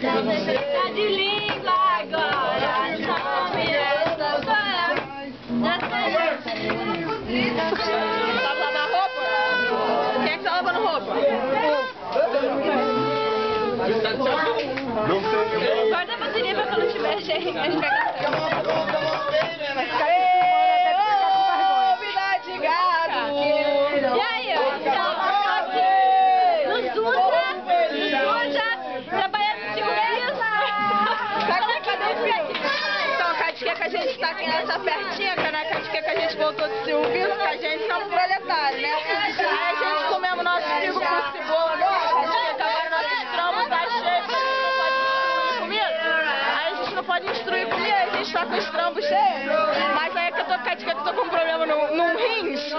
Tá de língua agora, não me resta agora. Tá lavando roupa? Quem é que tá lavando roupa? Não sei. Guarda a bateria pra quando tiver gente. Vida de gado. E aí, ó? No suja, trabalhando de serviço. Então, a Cadiqueca, que a gente tá aqui nessa pertinha, que na Cadiqueca que a gente voltou de serviço, que a gente é um proletário, né? Aí a gente comemos nosso figo com cebola agora, Cadiqueca, agora nosso estrambo tá cheio, a gente não pode instruir comida, a gente tá com o estrambo cheio, mas aí é que eu tô com Cadiqueca, que eu tô com um problema no rins.